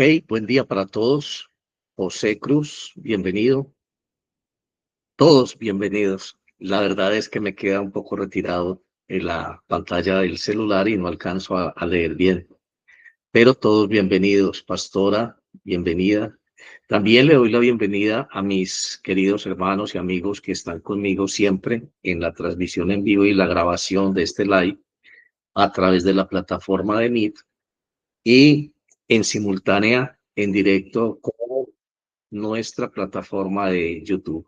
Hey, buen día para todos. José Cruz, bienvenido. Todos bienvenidos. La verdad es que me queda un poco retirado en la pantalla del celular y no alcanzo a leer bien. Pero todos bienvenidos. Pastora, bienvenida. También le doy la bienvenida a mis queridos hermanos y amigos que están conmigo siempre en la transmisión en vivo y la grabación de este live a través de la plataforma de Meet y en simultánea, en directo, con nuestra plataforma de YouTube.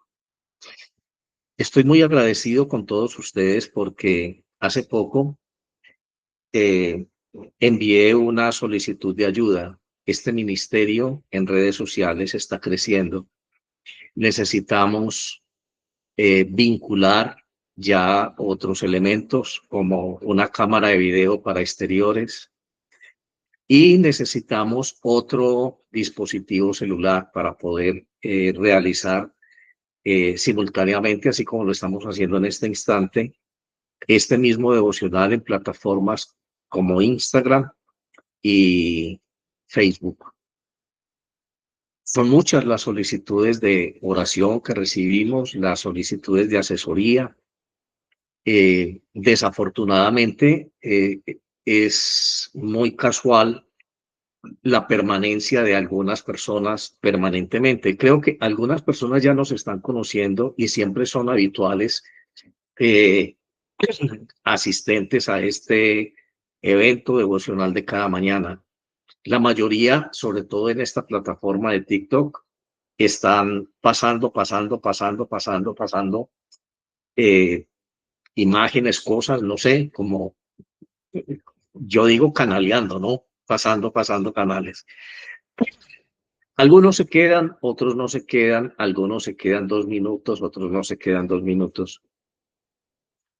Estoy muy agradecido con todos ustedes porque hace poco eh, envié una solicitud de ayuda. Este ministerio en redes sociales está creciendo. Necesitamos vincular ya otros elementos como una cámara de video para exteriores y necesitamos otro dispositivo celular para poder realizar simultáneamente, así como lo estamos haciendo en este instante, este mismo devocional en plataformas como Instagram y Facebook. Son muchas las solicitudes de oración que recibimos, las solicitudes de asesoría. Desafortunadamente, es muy casual la permanencia de algunas personas permanentemente. Creo que algunas personas ya nos están conociendo y siempre son habituales eh, asistentes a este evento devocional de cada mañana. La mayoría, sobre todo en esta plataforma de TikTok, están pasando eh, imágenes, cosas, no sé, como yo digo, canaleando, ¿no? Pasando canales. Algunos se quedan, otros no se quedan, algunos se quedan 2 minutos, otros no se quedan 2 minutos,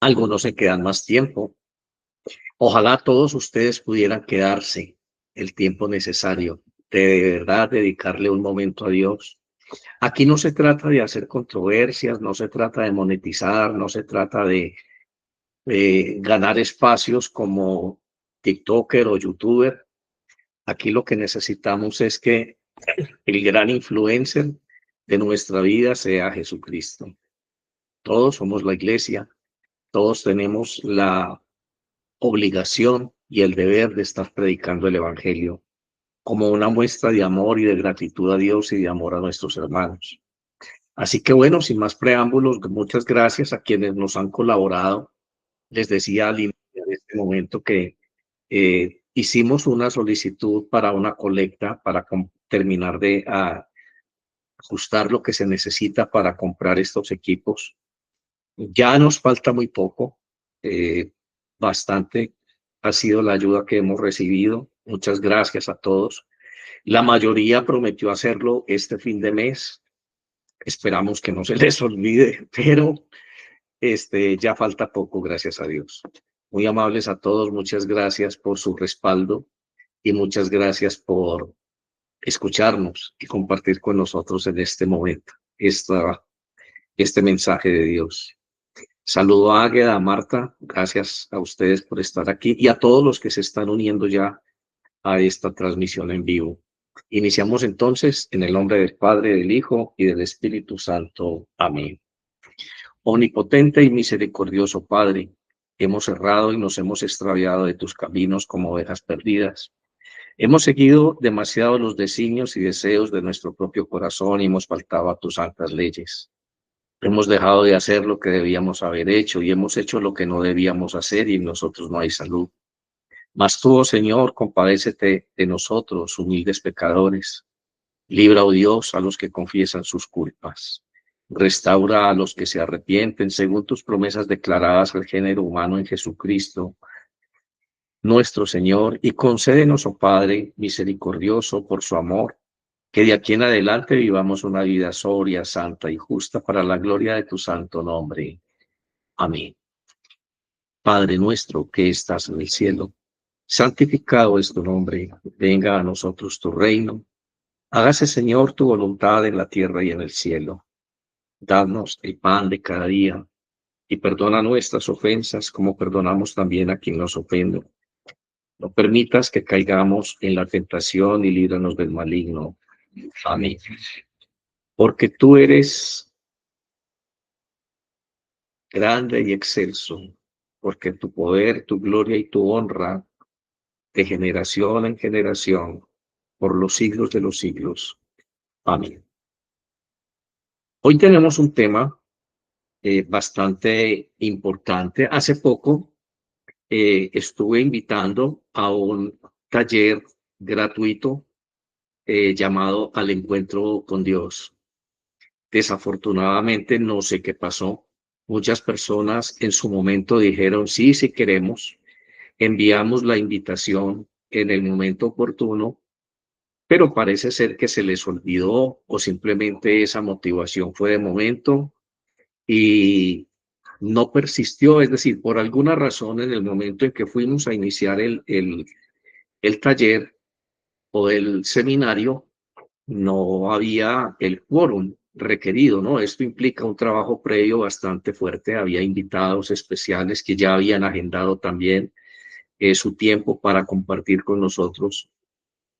algunos se quedan más tiempo. Ojalá todos ustedes pudieran quedarse el tiempo necesario, de verdad dedicarle un momento a Dios. Aquí no se trata de hacer controversias, no se trata de monetizar, no se trata de ganar espacios como TikToker o YouTuber. Aquí lo que necesitamos es que el gran influencer de nuestra vida sea Jesucristo. Todos somos la iglesia, todos tenemos la obligación y el deber de estar predicando el evangelio como una muestra de amor y de gratitud a Dios y de amor a nuestros hermanos. Así que bueno, sin más preámbulos, muchas gracias a quienes nos han colaborado. Les decía al inicio de este momento que hicimos una solicitud para una colecta para terminar de ajustar lo que se necesita para comprar estos equipos. Ya nos falta muy poco, bastante ha sido la ayuda que hemos recibido. Muchas gracias a todos. La mayoría prometió hacerlo este fin de mes. Esperamos que no se les olvide, pero ya falta poco, gracias a Dios. Muy amables a todos, muchas gracias por su respaldo y muchas gracias por escucharnos y compartir con nosotros en este momento este mensaje de Dios. Saludo a Águeda, a Marta, gracias a ustedes por estar aquí y a todos los que se están uniendo ya a esta transmisión en vivo. Iniciamos entonces en el nombre del Padre, del Hijo y del Espíritu Santo. Amén. Omnipotente y misericordioso Padre, hemos errado y nos hemos extraviado de tus caminos como ovejas perdidas. Hemos seguido demasiado los designios y deseos de nuestro propio corazón y hemos faltado a tus santas leyes. Hemos dejado de hacer lo que debíamos haber hecho y hemos hecho lo que no debíamos hacer y en nosotros no hay salud. Mas tú, oh Señor, compadécete de nosotros, humildes pecadores. Libra, oh Dios, a los que confiesan sus culpas. Restaura a los que se arrepienten según tus promesas declaradas al género humano en Jesucristo, nuestro Señor, y concédenos, oh Padre misericordioso, por su amor, que de aquí en adelante vivamos una vida sobria, santa y justa para la gloria de tu santo nombre. Amén. Padre nuestro que estás en el cielo, santificado es tu nombre, venga a nosotros tu reino. Hágase, Señor, tu voluntad en la tierra y en el cielo. Danos el pan de cada día y perdona nuestras ofensas como perdonamos también a quien nos ofende. No permitas que caigamos en la tentación y líbranos del maligno. Amén. Porque tú eres grande y excelso, porque tu poder, tu gloria y tu honra de generación en generación, por los siglos de los siglos. Amén. Hoy tenemos un tema bastante importante. Hace poco estuve invitando a un taller gratuito llamado Al Encuentro con Dios. Desafortunadamente no sé qué pasó. Muchas personas en su momento dijeron, sí, sí queremos. Enviamos la invitación en el momento oportuno, pero parece ser que se les olvidó o simplemente esa motivación fue de momento y no persistió. Es decir, por alguna razón en el momento en que fuimos a iniciar el taller o el seminario, no había el quórum requerido, ¿no? Esto implica un trabajo previo bastante fuerte. Había invitados especiales que ya habían agendado también su tiempo para compartir con nosotros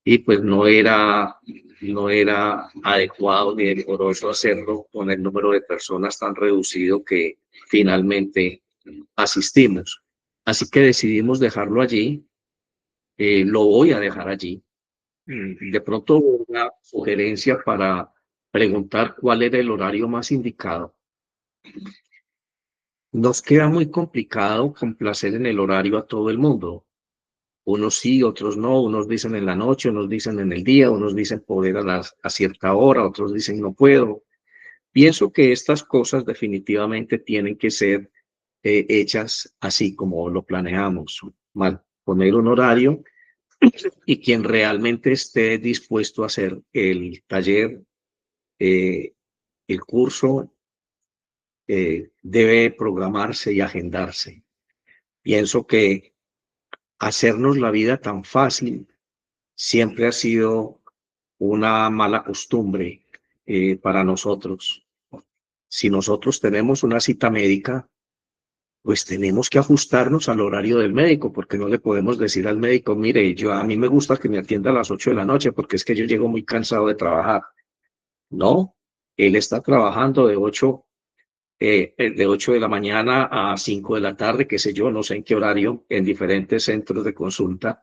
y pues no era adecuado ni decoroso hacerlo con el número de personas tan reducido que finalmente asistimos. Así que decidimos dejarlo allí, lo voy a dejar allí. De pronto una sugerencia para preguntar cuál era el horario más indicado. Nos queda muy complicado complacer en el horario a todo el mundo. Unos sí, otros no, unos dicen en la noche, unos dicen en el día, unos dicen poder a cierta hora, otros dicen no puedo. Pienso que estas cosas definitivamente tienen que ser hechas así como lo planeamos, poner un horario y quien realmente esté dispuesto a hacer el taller, eh, el curso, debe programarse y agendarse. Pienso que hacernos la vida tan fácil siempre ha sido una mala costumbre para nosotros. Si nosotros tenemos una cita médica, pues tenemos que ajustarnos al horario del médico, porque no le podemos decir al médico, mire, a mí me gusta que me atienda a las 8 de la noche, porque es que yo llego muy cansado de trabajar. No, él está trabajando de 8 de la mañana a 5 de la tarde, qué sé yo, no sé en qué horario, en diferentes centros de consulta,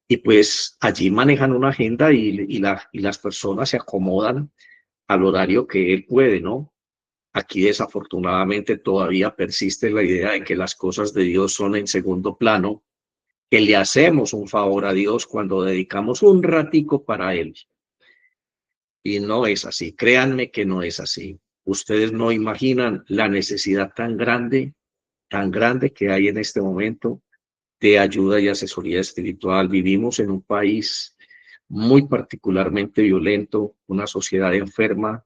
y pues allí manejan una agenda y las personas se acomodan al horario que él puede, ¿no? Aquí desafortunadamente todavía persiste la idea de que las cosas de Dios son en segundo plano, que le hacemos un favor a Dios cuando dedicamos un ratico para Él. Y no es así, créanme que no es así. Ustedes no imaginan la necesidad tan grande que hay en este momento de ayuda y asesoría espiritual. Vivimos en un país muy particularmente violento, una sociedad enferma,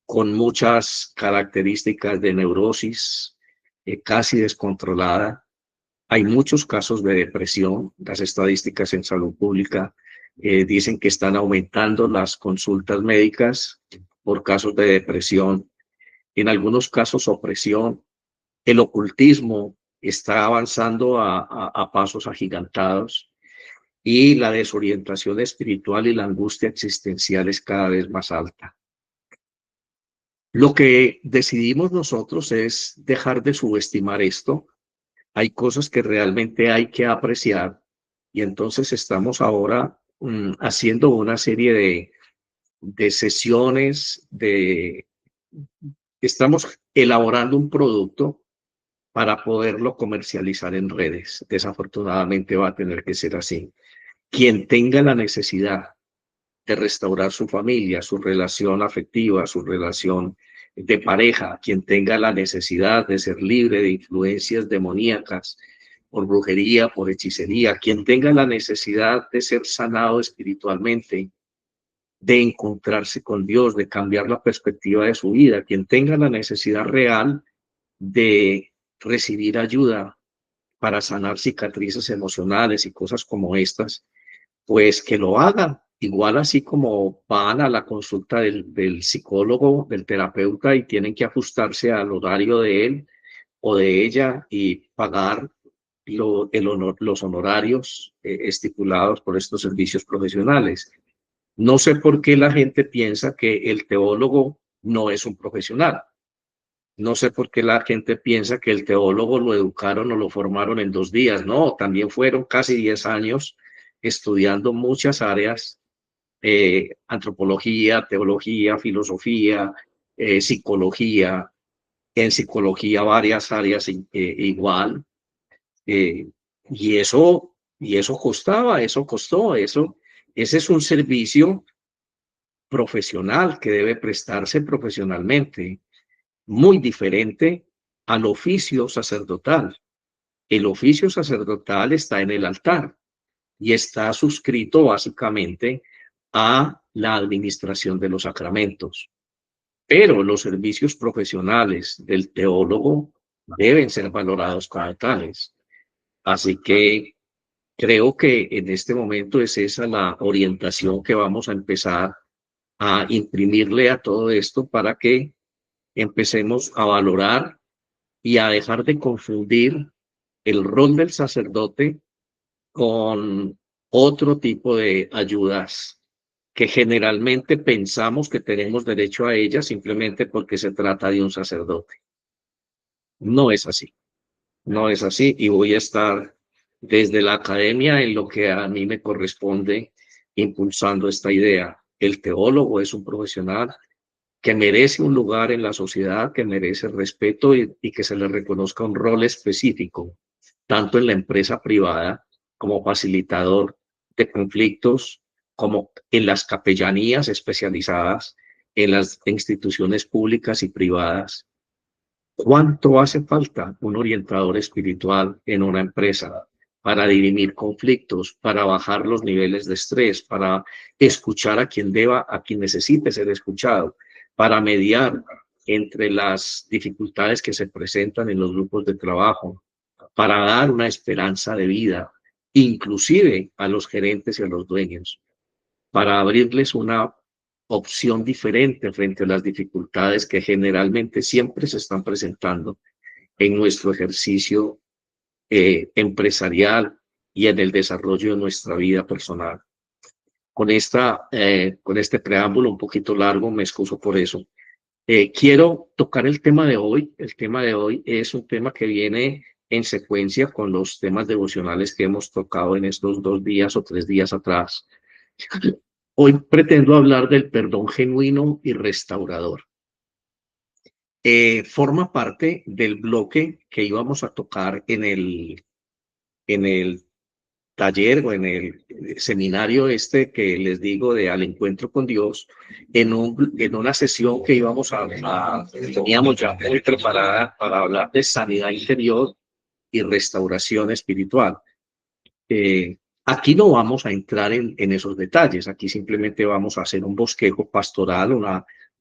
con muchas características de neurosis, casi descontrolada. Hay muchos casos de depresión. Las estadísticas en salud pública dicen que están aumentando las consultas médicas por casos de depresión, en algunos casos opresión. El ocultismo está avanzando a pasos agigantados y la desorientación espiritual y la angustia existencial es cada vez más alta. Lo que decidimos nosotros es dejar de subestimar esto. Hay cosas que realmente hay que apreciar y entonces estamos ahora haciendo una serie de sesiones, estamos elaborando un producto para poderlo comercializar en redes. Desafortunadamente va a tener que ser así. Quien tenga la necesidad de restaurar su familia, su relación afectiva, su relación de pareja, quien tenga la necesidad de ser libre de influencias demoníacas, por brujería, por hechicería, quien tenga la necesidad de ser sanado espiritualmente, de encontrarse con Dios, de cambiar la perspectiva de su vida, quien tenga la necesidad real de recibir ayuda para sanar cicatrices emocionales y cosas como estas, pues que lo hagan. Igual así como van a la consulta del psicólogo, del terapeuta y tienen que ajustarse al horario de él o de ella y pagar los honorarios estipulados por estos servicios profesionales. No sé por qué la gente piensa que el teólogo no es un profesional. No sé por qué la gente piensa que el teólogo lo educaron o lo formaron en 2 días. No, también fueron casi 10 años estudiando muchas áreas, antropología, teología, filosofía, psicología, en psicología varias áreas igual. eh, y eso costaba, eso costó, ese es un servicio profesional que debe prestarse profesionalmente, muy diferente al oficio sacerdotal. El oficio sacerdotal está en el altar y está suscrito básicamente a la administración de los sacramentos. Pero los servicios profesionales del teólogo deben ser valorados como tales. Así que creo que en este momento es esa la orientación que vamos a empezar a imprimirle a todo esto para que empecemos a valorar y a dejar de confundir el rol del sacerdote con otro tipo de ayudas que generalmente pensamos que tenemos derecho a ellas simplemente porque se trata de un sacerdote. No es así, no es así, y voy a estar desde la academia en lo que a mí me corresponde impulsando esta idea. El teólogo es un profesional que merece un lugar en la sociedad, que merece respeto y que se le reconozca un rol específico, tanto en la empresa privada como facilitador de conflictos, como en las capellanías especializadas, en las instituciones públicas y privadas. ¿Cuánto hace falta un orientador espiritual en una empresa para dirimir conflictos, para bajar los niveles de estrés, para escuchar a quien deba, a quien necesite ser escuchado, para mediar entre las dificultades que se presentan en los grupos de trabajo, para dar una esperanza de vida, inclusive a los gerentes y a los dueños, para abrirles una opción diferente frente a las dificultades que generalmente siempre se están presentando en nuestro ejercicio empresarial y en el desarrollo de nuestra vida personal? Con este preámbulo un poquito largo, me excuso por eso. Quiero tocar el tema de hoy. El tema de hoy es un tema que viene en secuencia con los temas devocionales que hemos tocado en estos 2 días o 3 días atrás. Hoy pretendo hablar del perdón genuino y restaurador. Forma parte del bloque que íbamos a tocar en el taller o en el seminario que les digo de Al Encuentro con Dios, en una sesión que teníamos ya muy preparada para hablar de sanidad interior y restauración espiritual. Aquí no vamos a entrar en esos detalles, aquí simplemente vamos a hacer un bosquejo pastoral, un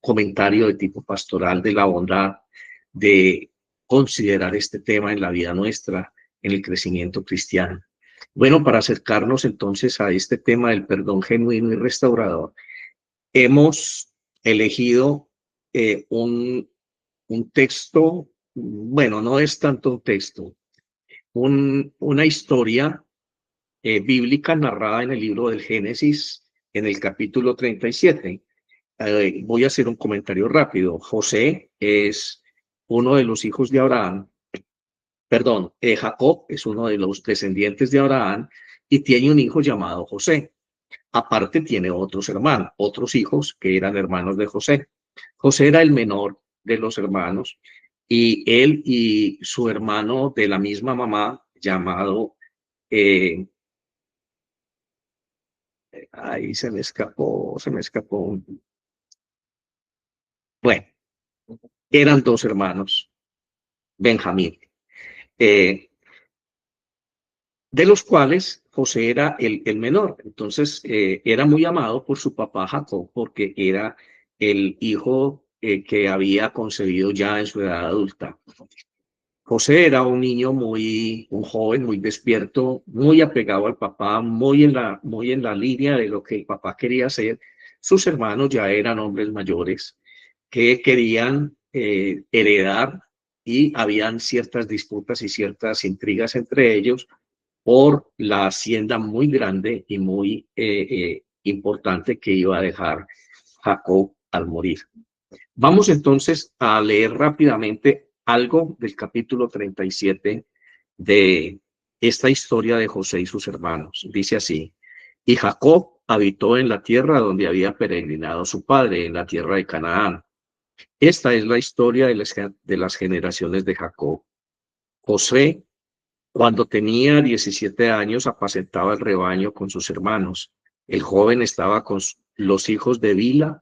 comentario de tipo pastoral de la bondad de considerar este tema en la vida nuestra, en el crecimiento cristiano. Bueno, para acercarnos entonces a este tema del perdón genuino y restaurador, hemos elegido un texto, bueno, no es tanto un texto, una historia bíblica narrada en el libro del Génesis, en el capítulo 37. Voy a hacer un comentario rápido. José es uno de los hijos de Abraham, perdón, Jacob es uno de los descendientes de Abraham y tiene un hijo llamado José. Aparte tiene otros hermanos, otros hijos que eran hermanos de José. José era el menor de los hermanos y él y su hermano de la misma mamá llamado ahí se me escapó. Bueno, eran 2 hermanos, Benjamín, eh, de los cuales José era el menor. Entonces, era muy amado por su papá Jacob, porque era el hijo que había concebido ya en su edad adulta. José era un joven muy despierto, muy apegado al papá, muy en la línea de lo que el papá quería hacer. Sus hermanos ya eran hombres mayores que querían heredar y habían ciertas disputas y ciertas intrigas entre ellos por la hacienda muy grande y muy importante que iba a dejar Jacob al morir. Vamos entonces a leer rápidamente algo del capítulo 37 de esta historia de José y sus hermanos. Dice así: y Jacob habitó en la tierra donde había peregrinado su padre, en la tierra de Canaán. Esta es la historia de las generaciones de Jacob. José, cuando tenía 17 años, apacentaba el rebaño con sus hermanos. El joven estaba con los hijos de Bila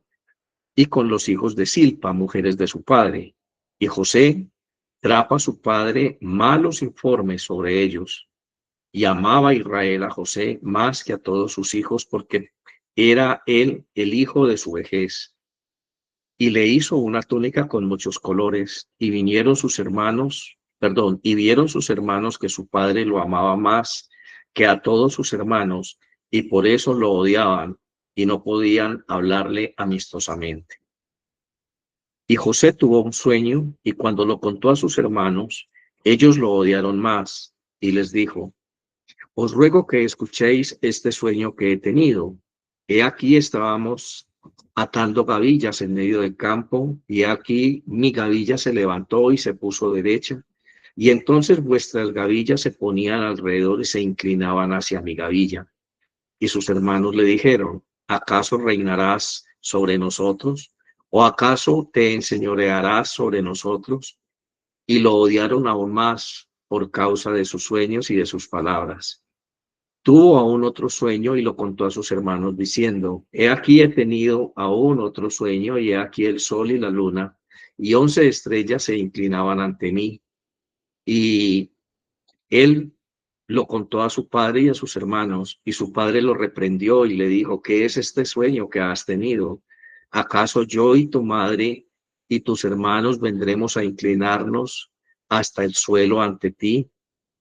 y con los hijos de Silpa, mujeres de su padre. Y José trajo a su padre malos informes sobre ellos. Y amaba a Israel a José más que a todos sus hijos, porque era él el hijo de su vejez. Y le hizo una túnica con muchos colores, y vieron sus hermanos que su padre lo amaba más que a todos sus hermanos, y por eso lo odiaban, y no podían hablarle amistosamente. Y José tuvo un sueño, y cuando lo contó a sus hermanos, ellos lo odiaron más, y les dijo: os ruego que escuchéis este sueño que he tenido. He aquí estábamos atando gavillas en medio del campo, y aquí mi gavilla se levantó y se puso derecha, y entonces vuestras gavillas se ponían alrededor y se inclinaban hacia mi gavilla. Y sus hermanos le dijeron: ¿acaso reinarás sobre nosotros? ¿O acaso te enseñorearás sobre nosotros? Y lo odiaron aún más por causa de sus sueños y de sus palabras. Tuvo aún otro sueño y lo contó a sus hermanos diciendo: he aquí he tenido aún otro sueño, y he aquí el sol y la luna y 11 estrellas se inclinaban ante mí. Y él lo contó a su padre y a sus hermanos, y su padre lo reprendió y le dijo: ¿qué es este sueño que has tenido? ¿Acaso yo y tu madre y tus hermanos vendremos a inclinarnos hasta el suelo ante ti?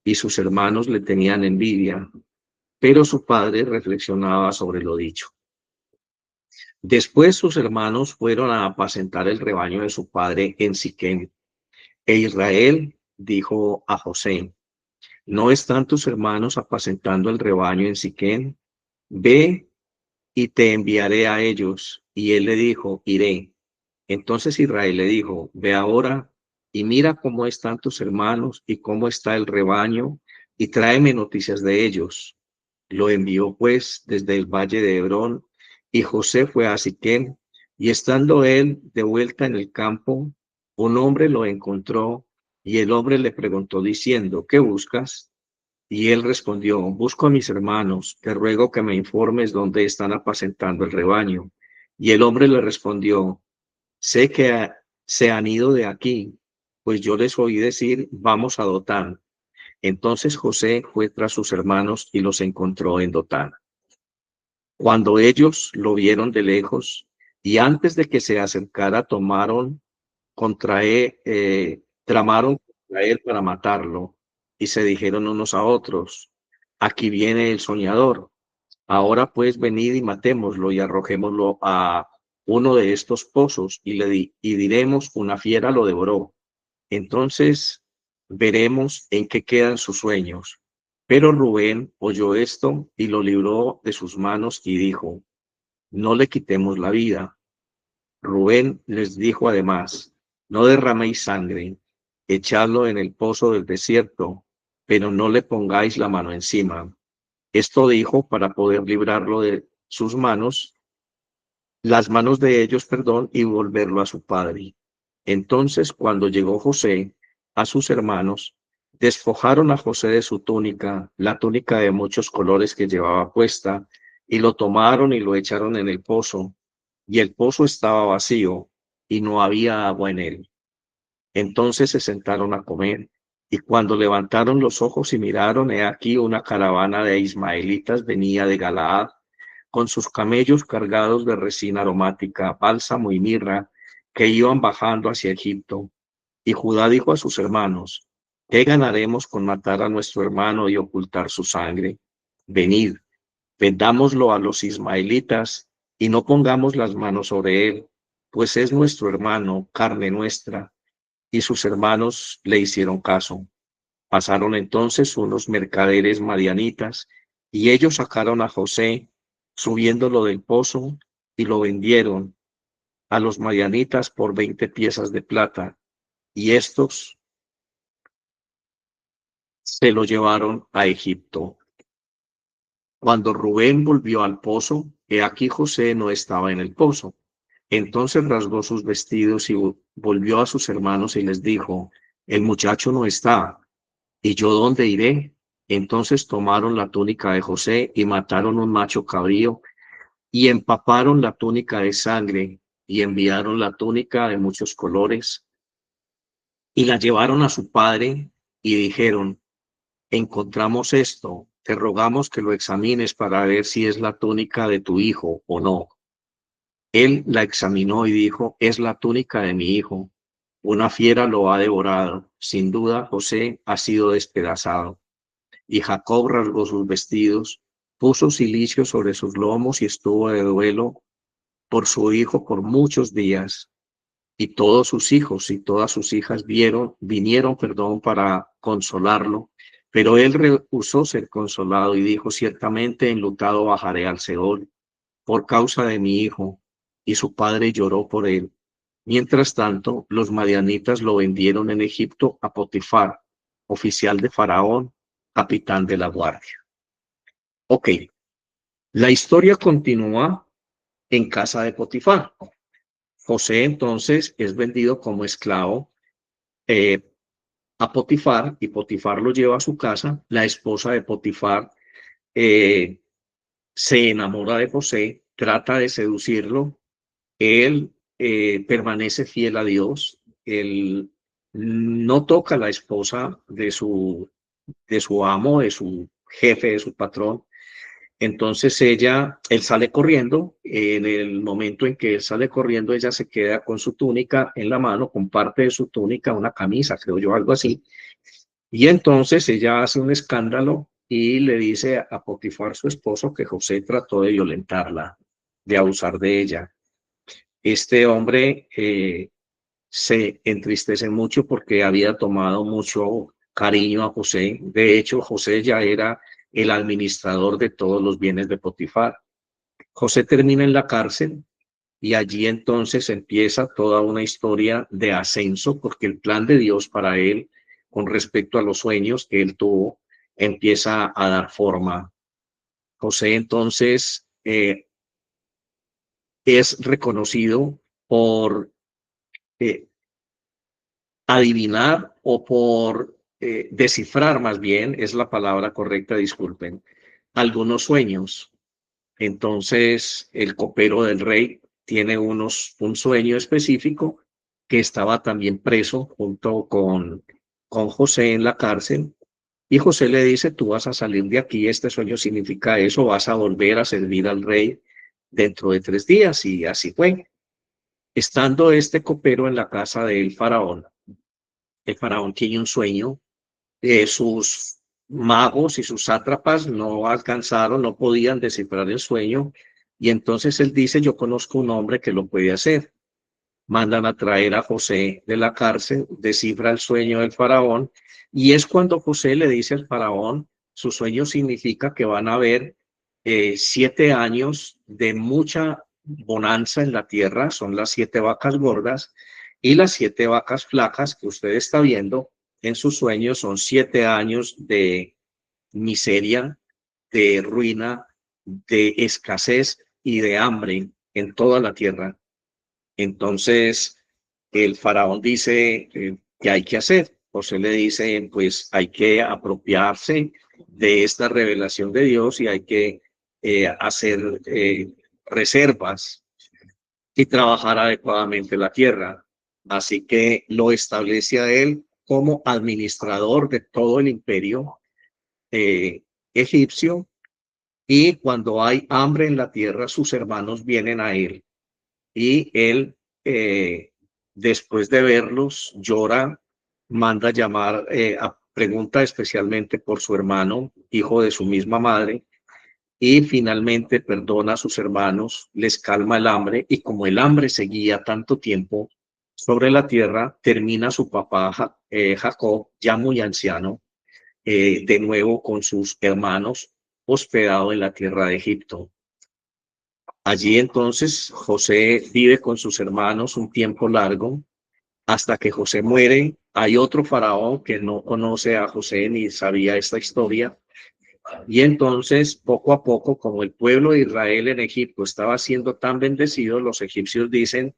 Y sus hermanos le tenían envidia, pero su padre reflexionaba sobre lo dicho. Después sus hermanos fueron a apacentar el rebaño de su padre en Siquem. E Israel dijo a José: ¿no están tus hermanos apacentando el rebaño en Siquem? Ve y te enviaré a ellos. Y él le dijo: iré. Entonces Israel le dijo: ve ahora y mira cómo están tus hermanos y cómo está el rebaño, y tráeme noticias de ellos. Lo envió pues desde el valle de Hebrón, y José fue a Siquem, y estando él de vuelta en el campo, un hombre lo encontró, y el hombre le preguntó diciendo: ¿qué buscas? Y él respondió: busco a mis hermanos, te ruego que me informes dónde están apacentando el rebaño. Y el hombre le respondió: sé que se han ido de aquí, pues yo les oí decir: vamos a Dotán. Entonces José fue tras sus hermanos y los encontró en Dotán. Cuando ellos lo vieron de lejos, y antes de que se acercara, tramaron contra él para matarlo, y se dijeron unos a otros: aquí viene el soñador. Ahora pues venid y matémoslo y arrojémoslo a uno de estos pozos, y diremos: una fiera lo devoró. Entonces veremos en qué quedan sus sueños. Pero Rubén oyó esto y lo libró de sus manos y dijo: no le quitemos la vida. Rubén les dijo además: no derraméis sangre, echadlo en el pozo del desierto, pero no le pongáis la mano encima. Esto dijo para poder librarlo de sus manos, las manos de ellos, perdón, y volverlo a su padre. Entonces, cuando llegó José a sus hermanos, despojaron a José de su túnica, la túnica de muchos colores que llevaba puesta, y lo tomaron y lo echaron en el pozo, y el pozo estaba vacío y no había agua en él. Entonces se sentaron a comer, y cuando levantaron los ojos y miraron, he aquí una caravana de ismaelitas venía de Galaad, con sus camellos cargados de resina aromática, bálsamo y mirra, que iban bajando hacia Egipto. Y Judá dijo a sus hermanos: ¿qué ganaremos con matar a nuestro hermano y ocultar su sangre? Venid, vendámoslo a los ismaelitas, y no pongamos las manos sobre él, pues es nuestro hermano, carne nuestra. y sus hermanos le hicieron caso. Pasaron entonces unos mercaderes madianitas, y ellos sacaron a José, subiéndolo del pozo, y lo vendieron a los madianitas por 20 piezas de plata, y estos se lo llevaron a Egipto. Cuando Rubén volvió al pozo, he aquí José no estaba en el pozo. Entonces rasgó sus vestidos y volvió a sus hermanos y les dijo: el muchacho no está, ¿y yo dónde iré? Entonces tomaron la túnica de José y mataron un macho cabrío y empaparon la túnica de sangre y enviaron la túnica de muchos colores y la llevaron a su padre y dijeron: encontramos esto, te rogamos que lo examines para ver si es la túnica de tu hijo o no. Él la examinó y dijo: es la túnica de mi hijo. Una fiera lo ha devorado. Sin duda, José ha sido despedazado. Y Jacob rasgó sus vestidos, puso cilicio sobre sus lomos y estuvo de duelo por su hijo por muchos días. Y todos sus hijos y todas sus hijas vinieron, para consolarlo. Pero él rehusó ser consolado y dijo: ciertamente enlutado bajaré al Seol por causa de mi hijo. Y su padre lloró por él. Mientras tanto, los madianitas lo vendieron en Egipto a Potifar, oficial de Faraón, capitán de la guardia. Ok, la historia continúa en casa de Potifar. José entonces es vendido como esclavo eh, a Potifar, y Potifar lo lleva a su casa. La esposa de Potifar eh, se enamora de José, trata de seducirlo. Él permanece fiel a Dios. Él no toca a la esposa de su amo, de su jefe, de su patrón. Entonces él sale corriendo. En el momento en que él sale corriendo, ella se queda con su túnica en la mano, con parte de su túnica, una camisa, creo yo, algo así. Y entonces ella hace un escándalo y le dice a Potifar, su esposo, que José trató de violentarla, de abusar de ella. Este hombre se entristece mucho porque había tomado mucho cariño a José. De hecho, José ya era el administrador de todos los bienes de Potifar. José termina en la cárcel y allí entonces empieza toda una historia de ascenso, porque el plan de Dios para él con respecto a los sueños que él tuvo empieza a dar forma. José entonces es reconocido por eh, adivinar o por descifrar, más bien es la palabra correcta, disculpen, algunos sueños. Entonces, el copero del rey tiene un sueño específico, que estaba también preso junto con José en la cárcel. Y José le dice: tú vas a salir de aquí, este sueño significa eso, vas a volver a servir al rey dentro de 3 días. Y así fue. Estando este copero en la casa del faraón, el faraón tiene un sueño. Sus magos y sus sátrapas no alcanzaron, no podían descifrar el sueño, y entonces él dice: yo conozco un hombre que lo puede hacer. Mandan a traer a José de la cárcel, descifra el sueño del faraón, y es cuando José le dice al faraón: su sueño significa que van a haber 7 años de mucha bonanza en la tierra, son las 7 vacas gordas, y las 7 vacas flacas que usted está viendo en sus sueños son 7 años de miseria, de ruina, de escasez y de hambre en toda la tierra. Entonces, el faraón dice ¿qué hay que hacer? José le dice: pues hay que apropiarse de esta revelación de Dios y hay que hacer reservas y trabajar adecuadamente la tierra. Así que lo establece a él como administrador de todo el imperio eh, egipcio, y cuando hay hambre en la tierra, sus hermanos vienen a él, y él, después de verlos, llora, manda llamar, pregunta especialmente por su hermano, hijo de su misma madre, y finalmente perdona a sus hermanos, les calma el hambre, y como el hambre seguía tanto tiempo, sobre la tierra, termina su papá Jacob, ya muy anciano, de nuevo con sus hermanos, hospedado en la tierra de Egipto. Allí entonces José vive con sus hermanos un tiempo largo, hasta que José muere. Hay otro faraón que no conoce a José ni sabía esta historia. Y entonces, poco a poco, como el pueblo de Israel en Egipto estaba siendo tan bendecido, los egipcios dicen,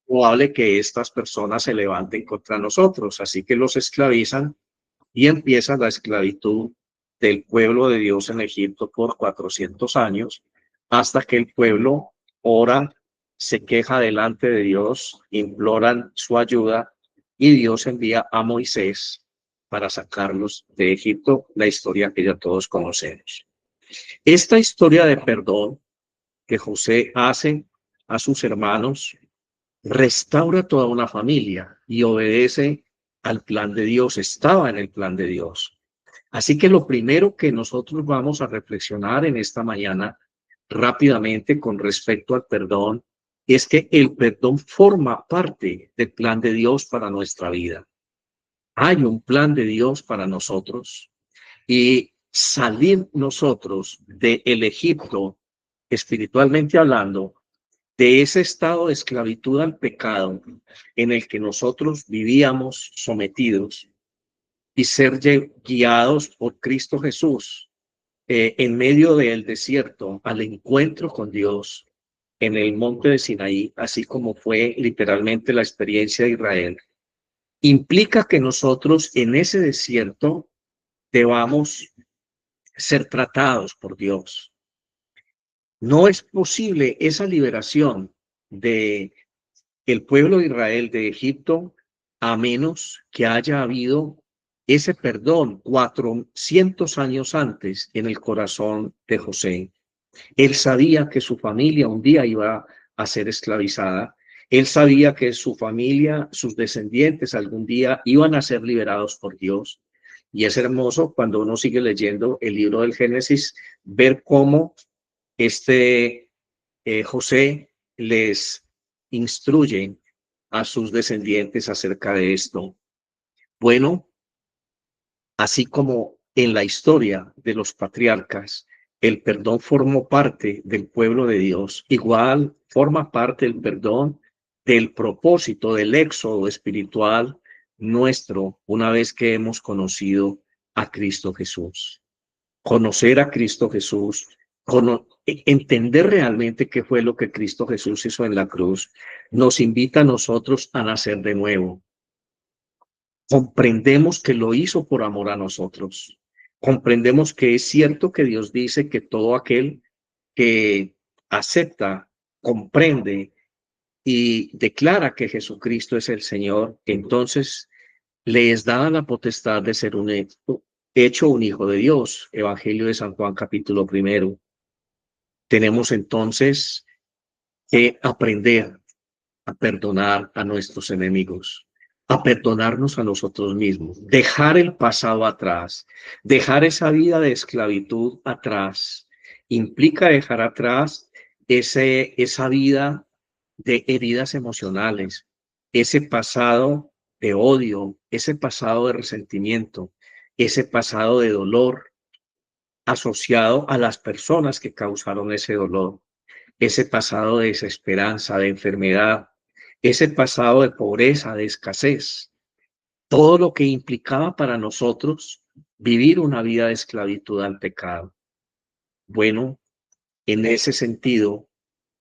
probable que estas personas se levanten contra nosotros. Así que los esclavizan y empieza la esclavitud del pueblo de Dios en Egipto por 400 años, hasta que el pueblo ora, se queja delante de Dios, imploran su ayuda y Dios envía a Moisés para sacarlos de Egipto, la historia que ya todos conocemos. Esta historia de perdón que José hace a sus hermanos restaura toda una familia y obedece al plan de Dios, estaba en el plan de Dios. Así que lo primero que nosotros vamos a reflexionar en esta mañana rápidamente con respecto al perdón es que el perdón forma parte del plan de Dios para nuestra vida. Hay un plan de Dios para nosotros y salir nosotros del Egipto, espiritualmente hablando, de ese estado de esclavitud al pecado en el que nosotros vivíamos sometidos y ser guiados por Cristo Jesús en medio del desierto al encuentro con Dios en el monte de Sinaí, así como fue literalmente la experiencia de Israel, implica que nosotros en ese desierto debamos ser tratados por Dios. No es posible esa liberación de el pueblo de Israel de Egipto a menos que haya habido ese perdón 400 años antes en el corazón de José. Él sabía que su familia un día iba a ser esclavizada. Él sabía que su familia, sus descendientes algún día iban a ser liberados por Dios. Y es hermoso cuando uno sigue leyendo el libro del Génesis, ver cómo este José les instruye a sus descendientes acerca de esto. Bueno, así como en la historia de los patriarcas, el perdón formó parte del pueblo de Dios, igual forma parte el perdón del propósito del éxodo espiritual nuestro una vez que hemos conocido a Cristo Jesús. Conocer a Cristo Jesús, entender realmente qué fue lo que Cristo Jesús hizo en la cruz, nos invita a nosotros a nacer de nuevo. Comprendemos que lo hizo por amor a nosotros. Comprendemos que es cierto que Dios dice que todo aquel que acepta, comprende y declara que Jesucristo es el Señor, entonces le es dada la potestad de ser hecho un hijo de Dios. Evangelio de San Juan, capítulo 1. Tenemos entonces que aprender a perdonar a nuestros enemigos, a perdonarnos a nosotros mismos, dejar el pasado atrás, dejar esa vida de esclavitud atrás. Implica dejar atrás esa vida de heridas emocionales, ese pasado de odio, ese pasado de resentimiento, ese pasado de dolor asociado a las personas que causaron ese dolor, ese pasado de desesperanza, de enfermedad, ese pasado de pobreza, de escasez, todo lo que implicaba para nosotros vivir una vida de esclavitud al pecado. Bueno, en ese sentido,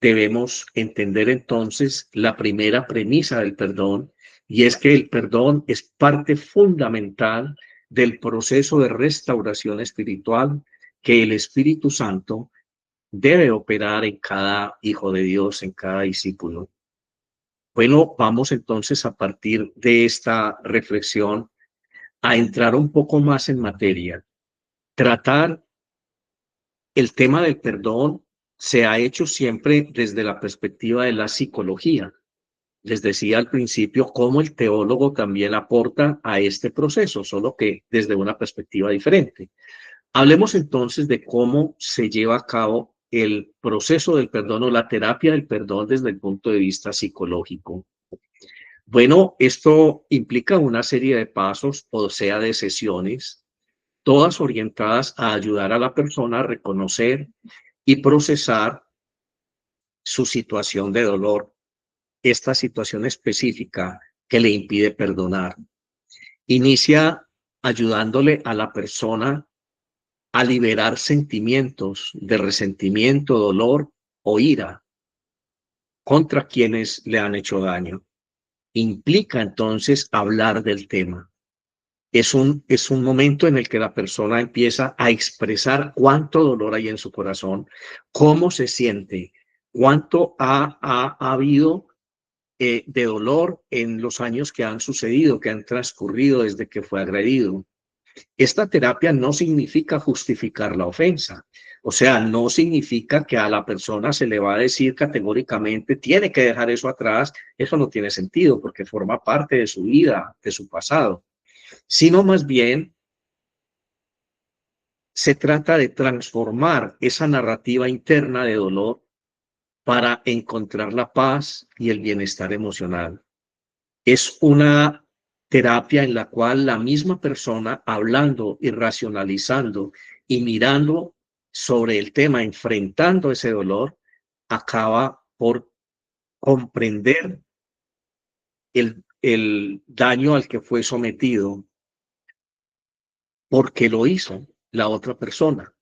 debemos entender entonces la primera premisa del perdón, y es que el perdón es parte fundamental del proceso de restauración espiritual que el Espíritu Santo debe operar en cada hijo de Dios, en cada discípulo. Bueno, vamos entonces a partir de esta reflexión a entrar un poco más en materia. Tratar el tema del perdón se ha hecho siempre desde la perspectiva de la psicología. Les decía al principio cómo el teólogo también aporta a este proceso, solo que desde una perspectiva diferente. Hablemos entonces de cómo se lleva a cabo el proceso del perdón o la terapia del perdón desde el punto de vista psicológico. Bueno, esto implica una serie de pasos, o sea, de sesiones, todas orientadas a ayudar a la persona a reconocer y procesar su situación de dolor, esta situación específica que le impide perdonar. Inicia ayudándole a la persona a liberar sentimientos de resentimiento, dolor o ira contra quienes le han hecho daño. Implica entonces hablar del tema. Es un momento en el que la persona empieza a expresar cuánto dolor hay en su corazón, cómo se siente, cuánto ha habido de dolor en los años que han sucedido, que han transcurrido desde que fue agredido. Esta terapia no significa justificar la ofensa. O sea, no significa que a la persona se le va a decir categóricamente, tiene que dejar eso atrás. Eso no tiene sentido porque forma parte de su vida, de su pasado. Sino más bien se trata de transformar esa narrativa interna de dolor para encontrar la paz y el bienestar emocional. Es una terapia en la cual la misma persona, hablando y racionalizando y mirando sobre el tema, enfrentando ese dolor, acaba por comprender el daño al que fue sometido porque lo hizo la otra persona.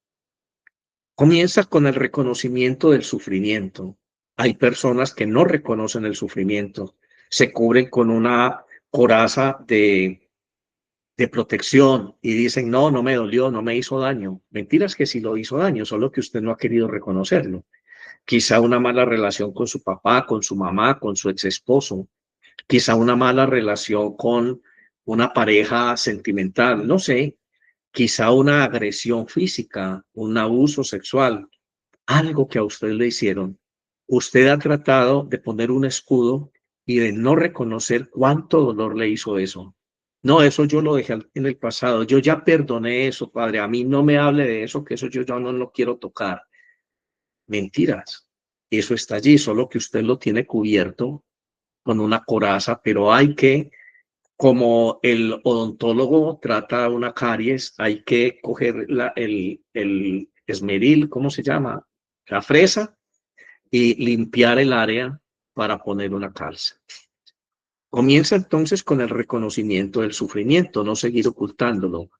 Comienza con el reconocimiento del sufrimiento. Hay personas que no reconocen el sufrimiento, se cubren con una coraza de protección y dicen, no, no me dolió, no me hizo daño. Mentiras que sí lo hizo daño, solo que usted no ha querido reconocerlo. Quizá una mala relación con su papá, con su mamá, con su ex esposo, quizá una mala relación con una pareja sentimental, no sé, quizá una agresión física, un abuso sexual, algo que a usted le hicieron. Usted ha tratado de poner un escudo y de no reconocer cuánto dolor le hizo eso. No, eso yo lo dejé en el pasado. Yo ya perdoné eso, padre. A mí no me hable de eso, que eso yo ya no lo quiero tocar. Mentiras. Eso está allí, solo que usted lo tiene cubierto con una coraza, pero hay que, como el odontólogo trata una caries, hay que coger el esmeril, ¿cómo se llama? La fresa y limpiar el área para poner una calza. Comienza entonces con el reconocimiento del sufrimiento, no seguir ocultándolo,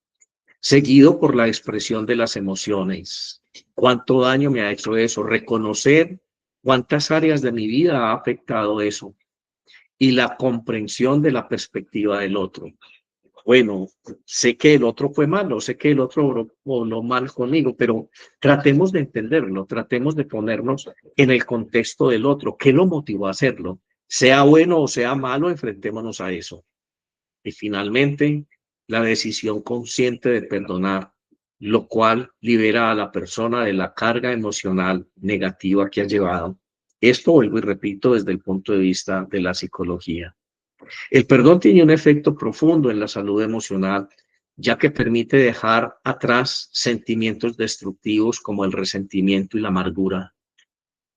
seguido por la expresión de las emociones. ¿Cuánto daño me ha hecho eso? Reconocer cuántas áreas de mi vida ha afectado eso y la comprensión de la perspectiva del otro. Bueno, sé que el otro fue malo, sé que el otro lo mal conmigo, pero tratemos de entenderlo, tratemos de ponernos en el contexto del otro. ¿Qué lo motivó a hacerlo? Sea bueno o sea malo, enfrentémonos a eso. Y finalmente, la decisión consciente de perdonar, lo cual libera a la persona de la carga emocional negativa que ha llevado. Esto vuelvo y repito desde el punto de vista de la psicología. El perdón tiene un efecto profundo en la salud emocional, ya que permite dejar atrás sentimientos destructivos como el resentimiento y la amargura,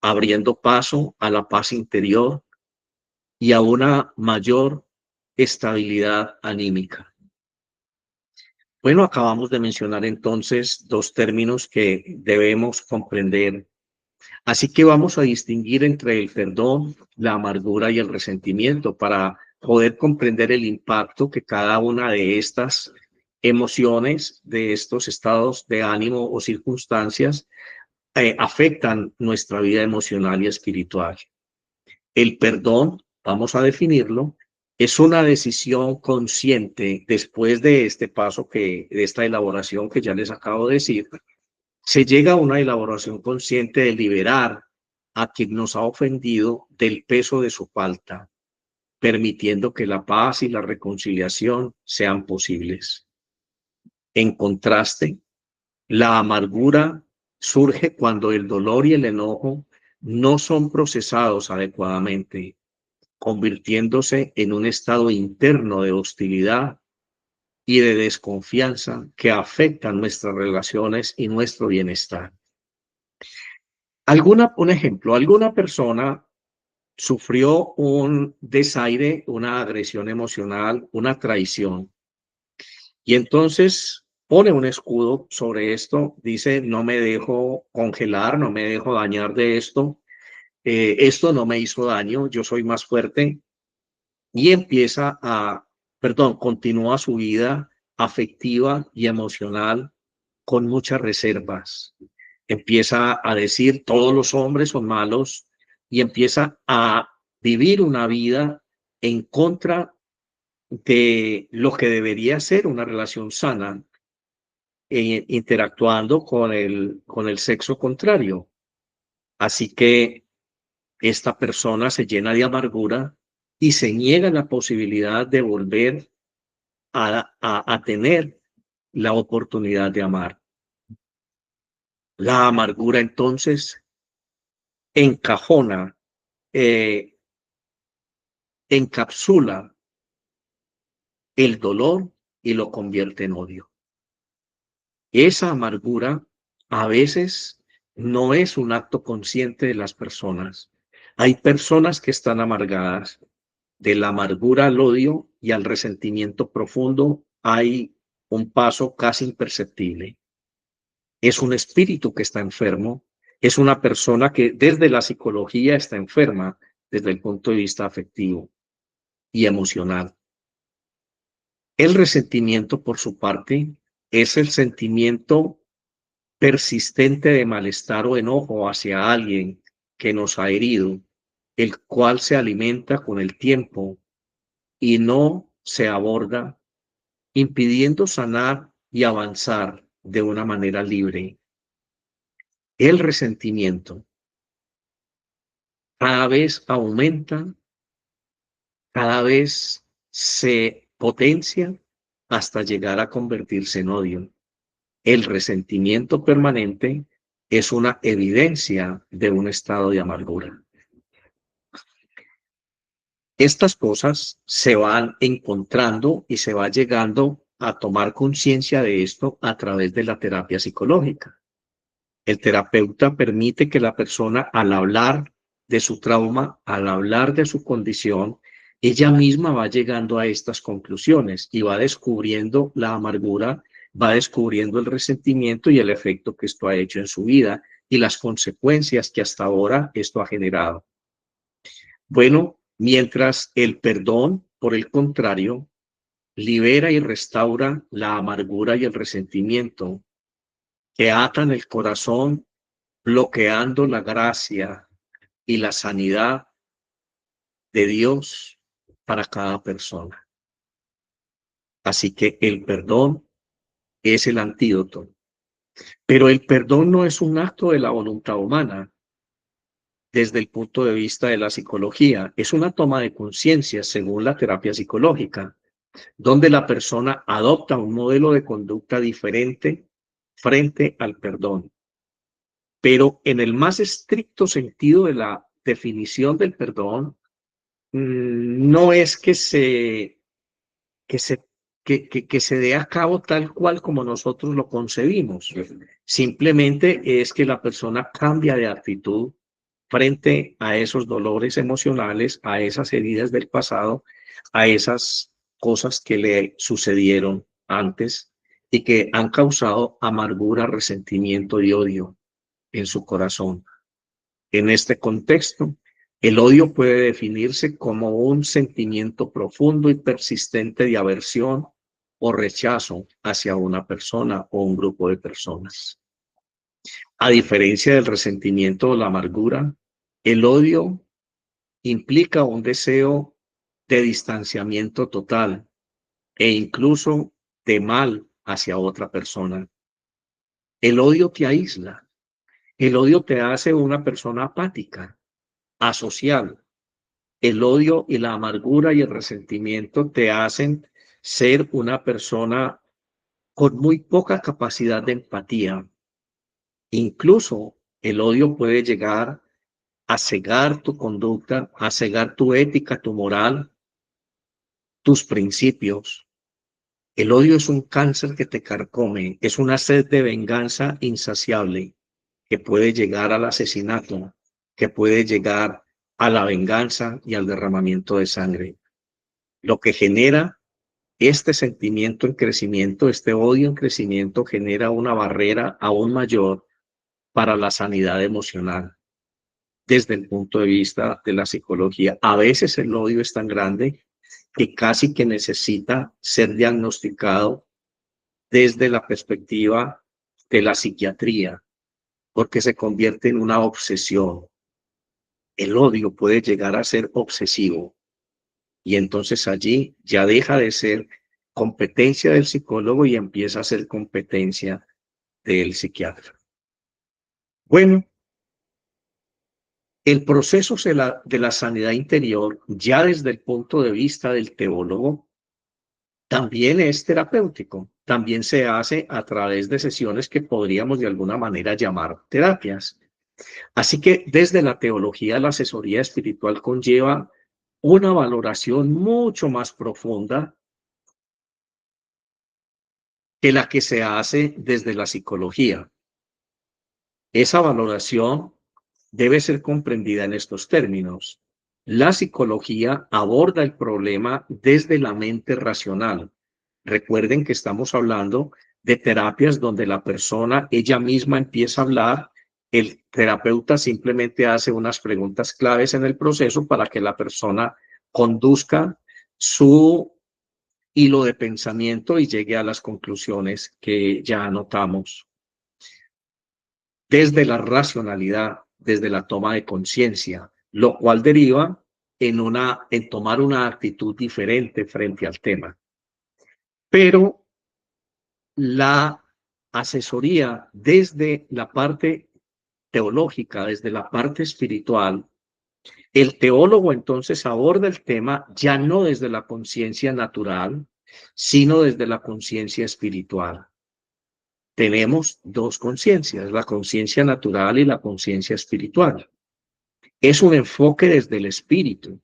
abriendo paso a la paz interior y a una mayor estabilidad anímica. Bueno, acabamos de mencionar entonces dos términos que debemos comprender. Así que vamos a distinguir entre el perdón, la amargura y el resentimiento para poder comprender el impacto que cada una de estas emociones, de estos estados de ánimo o circunstancias, afectan nuestra vida emocional y espiritual. El perdón, vamos a definirlo, es una decisión consciente después de este paso de esta elaboración que ya les acabo de decir. Se llega a una elaboración consciente de liberar a quien nos ha ofendido del peso de su falta, permitiendo que la paz y la reconciliación sean posibles. En contraste, la amargura surge cuando el dolor y el enojo no son procesados adecuadamente, convirtiéndose en un estado interno de hostilidad y de desconfianza que afectan nuestras relaciones y nuestro bienestar. Un ejemplo, alguna persona sufrió un desaire, una agresión emocional, una traición. Y entonces pone un escudo sobre esto, dice, no me dejo congelar, no me dejo dañar de esto no me hizo daño, yo soy más fuerte, y continúa su vida afectiva y emocional con muchas reservas. Empieza a decir, todos los hombres son malos, y empieza a vivir una vida en contra de lo que debería ser una relación sana, interactuando con el sexo contrario. Así que esta persona se llena de amargura y se niega la posibilidad de volver a tener la oportunidad de amar. La amargura entonces encajona, eh, encapsula el dolor y lo convierte en odio. Esa amargura a veces no es un acto consciente de las personas. Hay personas que están amargadas. De la amargura al odio y al resentimiento profundo hay un paso casi imperceptible. Es un espíritu que está enfermo, es una persona que desde la psicología está enferma desde el punto de vista afectivo y emocional. El resentimiento, por su parte, es el sentimiento persistente de malestar o enojo hacia alguien que nos ha herido, el cual se alimenta con el tiempo y no se aborda, impidiendo sanar y avanzar de una manera libre. El resentimiento cada vez aumenta, cada vez se potencia hasta llegar a convertirse en odio. El resentimiento permanente es una evidencia de un estado de amargura. Estas cosas se van encontrando y se va llegando a tomar conciencia de esto a través de la terapia psicológica. El terapeuta permite que la persona, al hablar de su trauma, al hablar de su condición, ella misma va llegando a estas conclusiones y va descubriendo la amargura, va descubriendo el resentimiento y el efecto que esto ha hecho en su vida y las consecuencias que hasta ahora esto ha generado. Bueno, mientras el perdón, por el contrario, libera y restaura la amargura y el resentimiento que atan el corazón, bloqueando la gracia y la sanidad de Dios para cada persona. Así que el perdón es el antídoto. Pero el perdón no es un acto de la voluntad humana desde el punto de vista de la psicología. Es una toma de conciencia según la terapia psicológica, donde la persona adopta un modelo de conducta diferente frente al perdón. Pero en el más estricto sentido de la definición del perdón, no es que se, que se dé a cabo tal cual como nosotros lo concebimos. Simplemente es que la persona cambia de actitud frente a esos dolores emocionales, a esas heridas del pasado, a esas cosas que le sucedieron antes y que han causado amargura, resentimiento y odio en su corazón. En este contexto, el odio puede definirse como un sentimiento profundo y persistente de aversión o rechazo hacia una persona o un grupo de personas. A diferencia del resentimiento o la amargura, el odio implica un deseo de distanciamiento total e incluso de mal hacia otra persona. El odio te aísla, el odio te hace una persona apática, asocial. El odio y la amargura y el resentimiento te hacen ser una persona con muy poca capacidad de empatía. Incluso el odio puede llegar a cegar tu conducta, a cegar tu ética, tu moral, tus principios. El odio es un cáncer que te carcome, es una sed de venganza insaciable que puede llegar al asesinato, que puede llegar a la venganza y al derramamiento de sangre. Lo que genera este sentimiento en crecimiento, este odio en crecimiento, genera una barrera aún mayor para la sanidad emocional desde el punto de vista de la psicología. A veces el odio es tan grande que casi que necesita ser diagnosticado desde la perspectiva de la psiquiatría, porque se convierte en una obsesión. El odio puede llegar a ser obsesivo y entonces allí ya deja de ser competencia del psicólogo y empieza a ser competencia del psiquiatra. Bueno, el proceso de la sanidad interior, ya desde el punto de vista del teólogo, también es terapéutico. También se hace a través de sesiones que podríamos de alguna manera llamar terapias. Así que desde la teología, la asesoría espiritual conlleva una valoración mucho más profunda que la que se hace desde la psicología. Esa valoración debe ser comprendida en estos términos. La psicología aborda el problema desde la mente racional. Recuerden que estamos hablando de terapias donde la persona ella misma empieza a hablar, el terapeuta simplemente hace unas preguntas claves en el proceso para que la persona conduzca su hilo de pensamiento y llegue a las conclusiones que ya anotamos. Desde la racionalidad, desde la toma de conciencia, lo cual deriva en tomar una actitud diferente frente al tema. Pero la asesoría desde la parte teológica, desde la parte espiritual, el teólogo entonces aborda el tema ya no desde la conciencia natural, sino desde la conciencia espiritual. Tenemos dos conciencias, la conciencia natural y la conciencia espiritual. Es un enfoque desde el espíritu,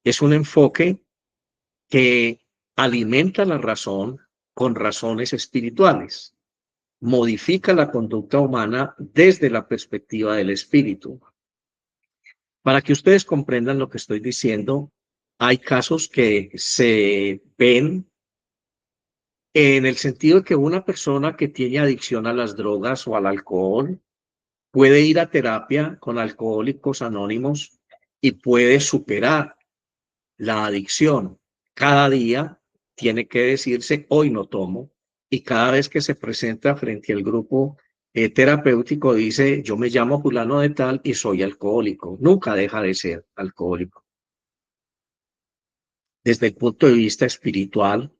es un enfoque que alimenta la razón con razones espirituales, modifica la conducta humana desde la perspectiva del espíritu. Para que ustedes comprendan lo que estoy diciendo, hay casos que se ven en el sentido de que una persona que tiene adicción a las drogas o al alcohol puede ir a terapia con Alcohólicos Anónimos y puede superar la adicción. Cada día tiene que decirse, hoy no tomo, y cada vez que se presenta frente al grupo terapéutico dice, yo me llamo fulano de tal y soy alcohólico. Nunca deja de ser alcohólico. Desde el punto de vista espiritual,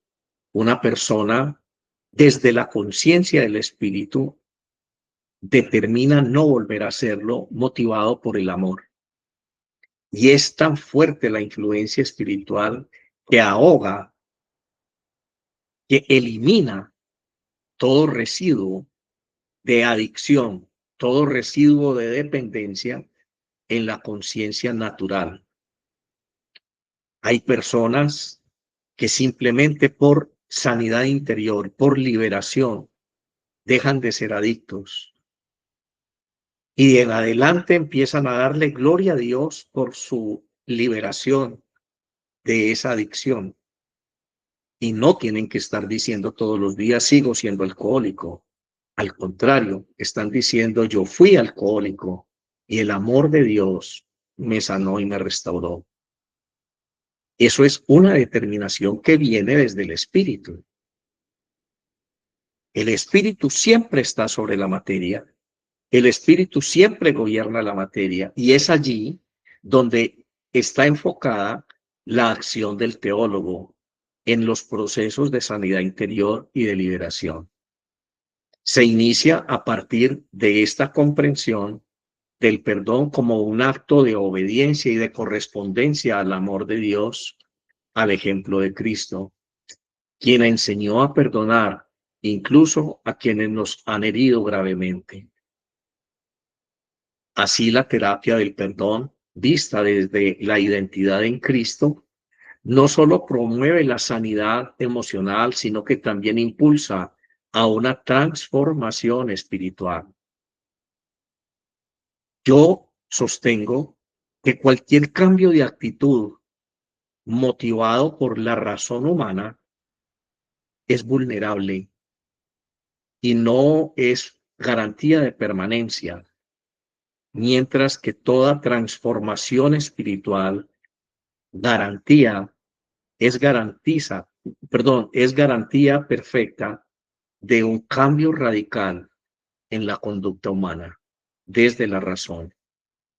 una persona desde la conciencia del espíritu determina no volver a hacerlo motivado por el amor. Y es tan fuerte la influencia espiritual que ahoga, que elimina todo residuo de adicción, todo residuo de dependencia en la conciencia natural. Hay personas que simplemente por sanidad interior, por liberación, dejan de ser adictos y en adelante empiezan a darle gloria a Dios por su liberación de esa adicción. Y no tienen que estar diciendo todos los días, sigo siendo alcohólico. Al contrario, están diciendo, yo fui alcohólico y el amor de Dios me sanó y me restauró. Eso es una determinación que viene desde el espíritu. El espíritu siempre está sobre la materia. El espíritu siempre gobierna la materia y es allí donde está enfocada la acción del teólogo en los procesos de sanidad interior y de liberación. Se inicia a partir de esta comprensión del perdón como un acto de obediencia y de correspondencia al amor de Dios, al ejemplo de Cristo, quien enseñó a perdonar incluso a quienes nos han herido gravemente. Así la terapia del perdón, vista desde la identidad en Cristo, no solo promueve la sanidad emocional, sino que también impulsa a una transformación espiritual. Yo sostengo que cualquier cambio de actitud motivado por la razón humana es vulnerable y no es garantía de permanencia, mientras que toda transformación espiritual garantía es garantía perfecta de un cambio radical en la conducta humana desde la razón.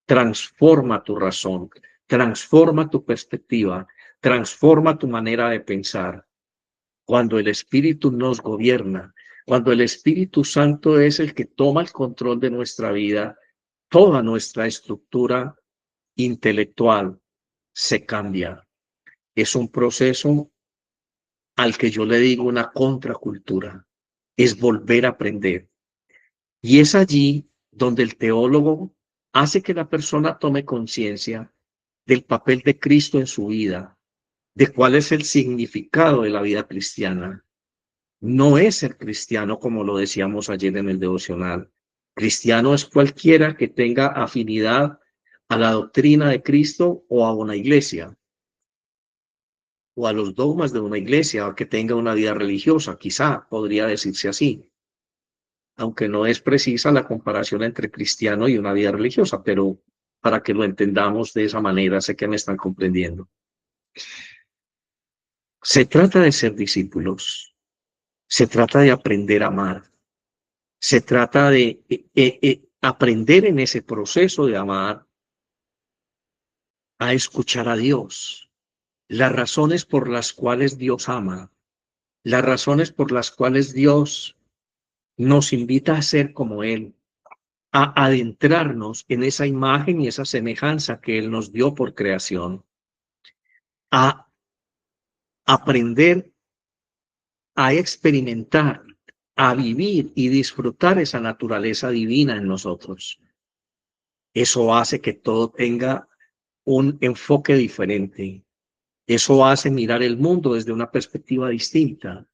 Transforma tu razón, transforma tu perspectiva, transforma tu manera de pensar. Cuando el Espíritu nos gobierna, cuando el Espíritu Santo es el que toma el control de nuestra vida, toda nuestra estructura intelectual se cambia. Es un proceso al que yo le digo una contracultura, es volver a aprender. Y es allí donde el teólogo hace que la persona tome conciencia del papel de Cristo en su vida, de cuál es el significado de la vida cristiana. No es ser cristiano como lo decíamos ayer en el devocional. Cristiano es cualquiera que tenga afinidad a la doctrina de Cristo o a una iglesia, o a los dogmas de una iglesia, o que tenga una vida religiosa, quizá podría decirse así, aunque no es precisa la comparación entre cristiano y una vida religiosa, pero para que lo entendamos de esa manera, sé que me están comprendiendo. Se trata de ser discípulos, se trata de aprender a amar, se trata de aprender en ese proceso de amar a escuchar a Dios, las razones por las cuales Dios ama, las razones por las cuales Dios nos invita a ser como Él, a adentrarnos en esa imagen y esa semejanza que Él nos dio por creación, a aprender a experimentar, a vivir y disfrutar esa naturaleza divina en nosotros. Eso hace que todo tenga un enfoque diferente. Eso hace mirar el mundo desde una perspectiva distinta.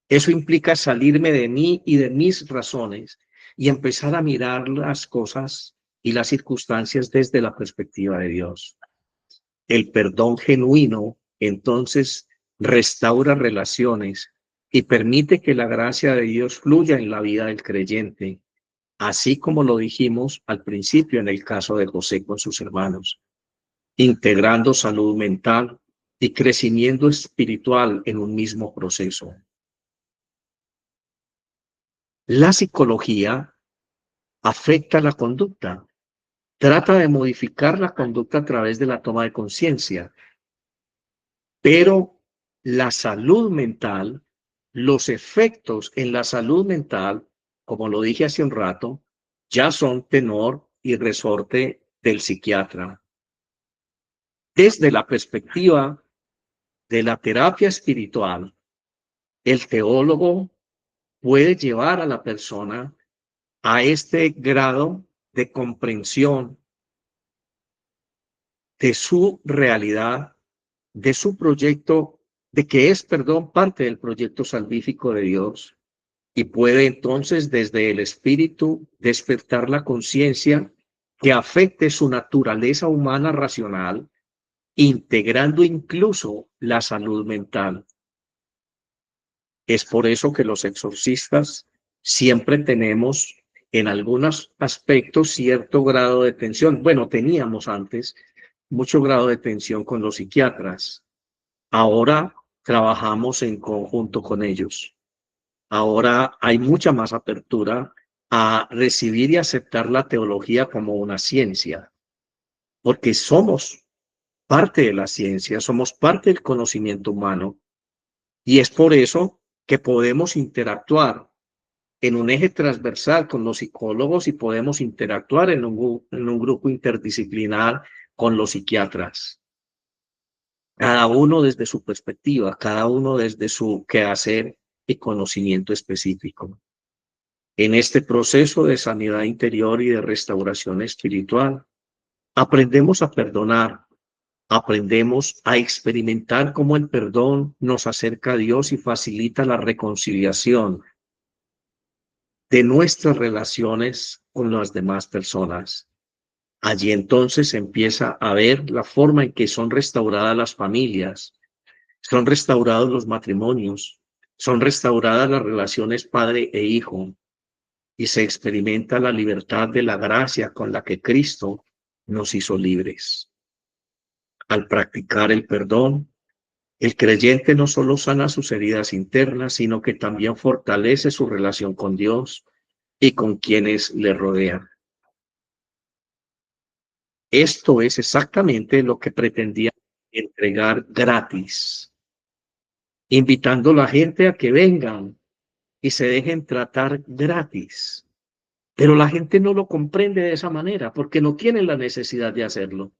Eso implica salirme de mí y de mis razones y empezar a mirar las cosas y las circunstancias desde la perspectiva de Dios. El perdón genuino, entonces, restaura relaciones y permite que la gracia de Dios fluya en la vida del creyente, así como lo dijimos al principio en el caso de José con sus hermanos, integrando salud mental y crecimiento espiritual en un mismo proceso. La psicología afecta la conducta, trata de modificar la conducta a través de la toma de conciencia, pero la salud mental, los efectos en la salud mental, como lo dije hace un rato, ya son tenor y resorte del psiquiatra. Desde la perspectiva de la terapia espiritual, el teólogo puede llevar a la persona a este grado de comprensión de su realidad, de su proyecto, de que es, perdón, parte del proyecto salvífico de Dios, y puede entonces desde el espíritu despertar la conciencia que afecte su naturaleza humana racional, integrando incluso la salud mental. Es por eso que los exorcistas siempre tenemos en algunos aspectos cierto grado de tensión. Bueno, teníamos antes mucho grado de tensión con los psiquiatras. Ahora trabajamos en conjunto con ellos. Ahora hay mucha más apertura a recibir y aceptar la teología como una ciencia, porque somos parte de la ciencia, somos parte del conocimiento humano, y es por eso que podemos interactuar en un eje transversal con los psicólogos y podemos interactuar en un grupo interdisciplinar con los psiquiatras. Cada uno desde su perspectiva, cada uno desde su quehacer y conocimiento específico. En este proceso de sanidad interior y de restauración espiritual, aprendemos a perdonar, aprendemos a experimentar cómo el perdón nos acerca a Dios y facilita la reconciliación de nuestras relaciones con las demás personas. Allí entonces se empieza a ver la forma en que son restauradas las familias, son restaurados los matrimonios, son restauradas las relaciones padre e hijo, y se experimenta la libertad de la gracia con la que Cristo nos hizo libres. Al practicar el perdón, el creyente no solo sana sus heridas internas, sino que también fortalece su relación con Dios y con quienes le rodean. Esto es exactamente lo que pretendía entregar gratis, invitando a la gente a que vengan y se dejen tratar gratis. Pero la gente no lo comprende de esa manera porque no tienen la necesidad de hacerlo.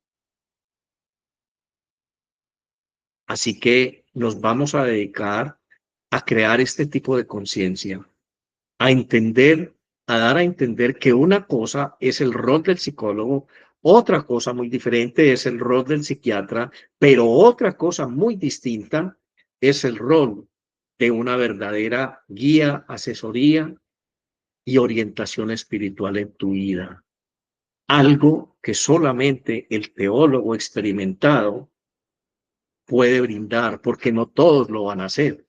Así que nos vamos a dedicar a crear este tipo de conciencia, a entender, a dar a entender que una cosa es el rol del psicólogo, otra cosa muy diferente es el rol del psiquiatra, pero otra cosa muy distinta es el rol de una verdadera guía, asesoría y orientación espiritual en tu vida. Algo que solamente el teólogo experimentado puede brindar, porque no todos lo van a hacer.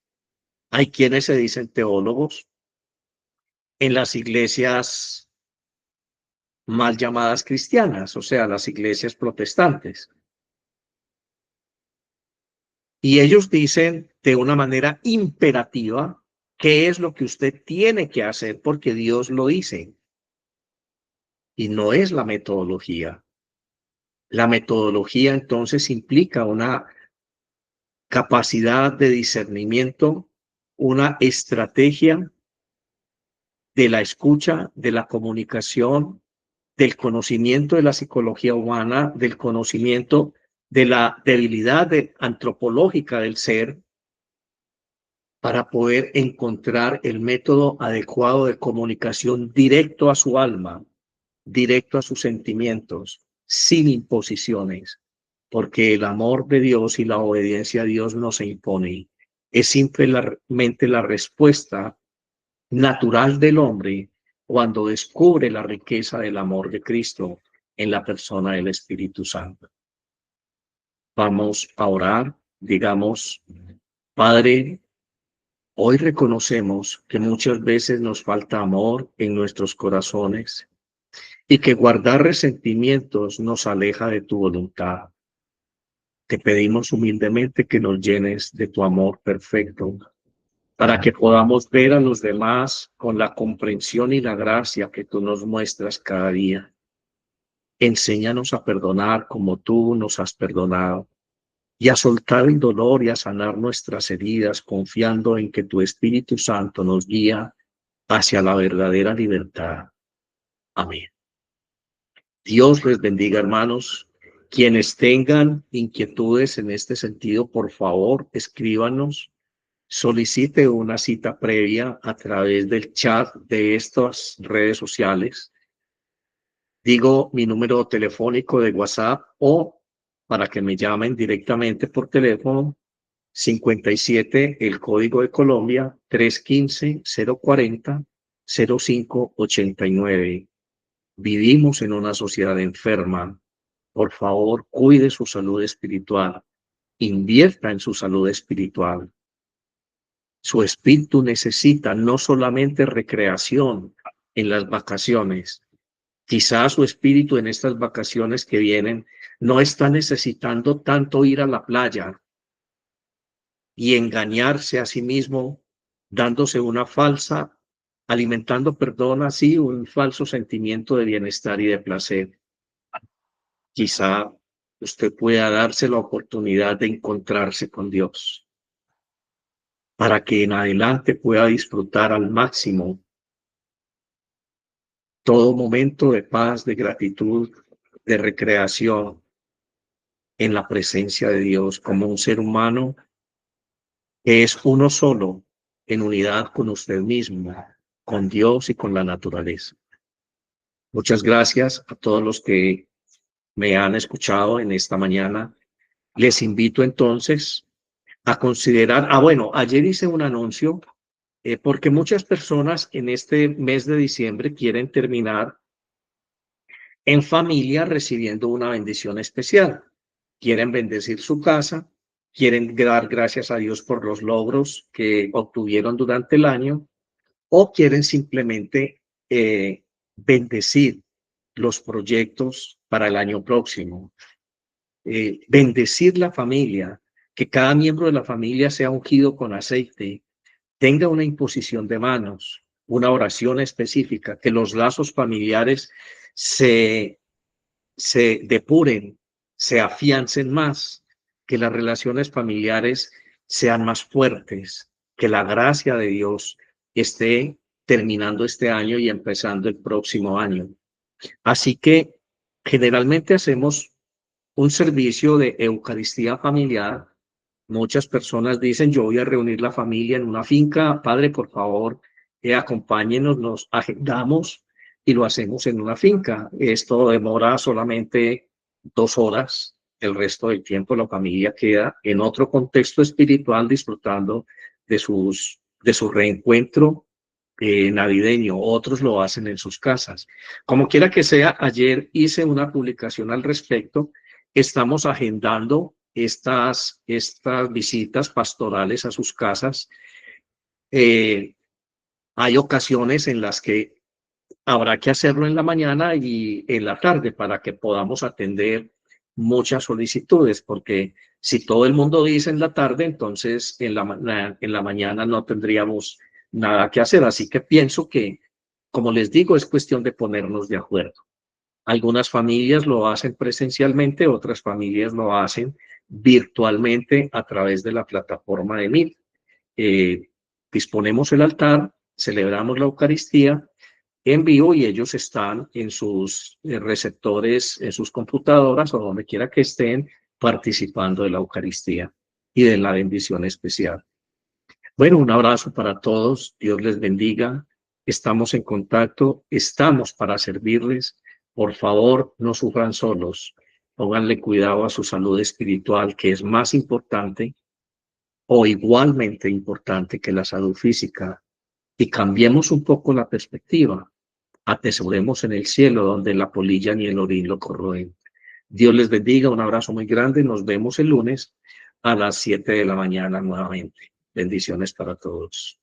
Hay quienes se dicen teólogos en las iglesias mal llamadas cristianas, o sea, las iglesias protestantes. Y ellos dicen de una manera imperativa qué es lo que usted tiene que hacer porque Dios lo dice. Y no es la metodología. La metodología entonces implica una capacidad de discernimiento, una estrategia de la escucha, de la comunicación, del conocimiento de la psicología humana, del conocimiento de la debilidad antropológica del ser, para poder encontrar el método adecuado de comunicación directo a su alma, directo a sus sentimientos, sin imposiciones, porque el amor de Dios y la obediencia a Dios no se impone. Es simplemente la respuesta natural del hombre cuando descubre la riqueza del amor de Cristo en la persona del Espíritu Santo. Vamos a orar, digamos, Padre, hoy reconocemos que muchas veces nos falta amor en nuestros corazones y que guardar resentimientos nos aleja de tu voluntad. Te pedimos humildemente que nos llenes de tu amor perfecto para que podamos ver a los demás con la comprensión y la gracia que tú nos muestras cada día. Enséñanos a perdonar como tú nos has perdonado y a soltar el dolor y a sanar nuestras heridas, confiando en que tu Espíritu Santo nos guía hacia la verdadera libertad. Amén. Dios les bendiga, hermanos. Quienes tengan inquietudes en este sentido, por favor, escríbanos. Solicite una cita previa a través del chat de estas redes sociales. Digo mi número telefónico de WhatsApp o para que me llamen directamente por teléfono 57, el código de Colombia 315-040-0589. Vivimos en una sociedad enferma. Por favor, cuide su salud espiritual. Invierta en su salud espiritual. Su espíritu necesita no solamente recreación en las vacaciones. Quizás su espíritu en estas vacaciones que vienen no está necesitando tanto ir a la playa y engañarse a sí mismo, dándose una falsa, alimentando, perdón, así un falso sentimiento de bienestar y de placer. Quizá usted pueda darse la oportunidad de encontrarse con Dios para que en adelante pueda disfrutar al máximo todo momento de paz, de gratitud, de recreación en la presencia de Dios como un ser humano que es uno solo en unidad con usted mismo, con Dios y con la naturaleza. Muchas gracias a todos los que me han escuchado en esta mañana. Les invito entonces a considerar, bueno, ayer hice un anuncio porque muchas personas en este mes de diciembre quieren terminar en familia recibiendo una bendición especial. Quieren bendecir su casa, quieren dar gracias a Dios por los logros que obtuvieron durante el año o quieren simplemente bendecir los proyectos para el año próximo. Bendecir la familia, que cada miembro de la familia sea ungido con aceite, tenga una imposición de manos, una oración específica, que los lazos familiares se depuren, se afiancen más, que las relaciones familiares sean más fuertes, que la gracia de Dios esté terminando este año y empezando el próximo año. Así que generalmente hacemos un servicio de Eucaristía familiar. Muchas personas dicen, yo voy a reunir la familia en una finca, padre, por favor, acompáñenos, nos agendamos y lo hacemos en una finca. Esto demora solamente 2 horas, el resto del tiempo la familia queda en otro contexto espiritual disfrutando de su reencuentro navideño. Otros lo hacen en sus casas. Como quiera que sea, ayer hice una publicación al respecto. Estamos agendando estas visitas pastorales a sus casas. Hay ocasiones en las que habrá que hacerlo en la mañana y en la tarde para que podamos atender muchas solicitudes, porque si todo el mundo dice en la tarde, entonces en la mañana no tendríamos nada que hacer. Así que pienso que, como les digo, es cuestión de ponernos de acuerdo. Algunas familias lo hacen presencialmente, otras familias lo hacen virtualmente a través de la plataforma de Meet. Disponemos el altar, celebramos la Eucaristía en vivo y ellos están en sus receptores, en sus computadoras o donde quiera que estén participando de la Eucaristía y de la bendición especial. Bueno, un abrazo para todos. Dios les bendiga. Estamos en contacto. Estamos para servirles. Por favor, no sufran solos. Pónganle cuidado a su salud espiritual, que es más importante o igualmente importante que la salud física. Y cambiemos un poco la perspectiva. Atesoremos en el cielo donde la polilla ni el orín lo corroen. Dios les bendiga. Un abrazo muy grande. Nos vemos el lunes a las 7 de la mañana nuevamente. Bendiciones para todos.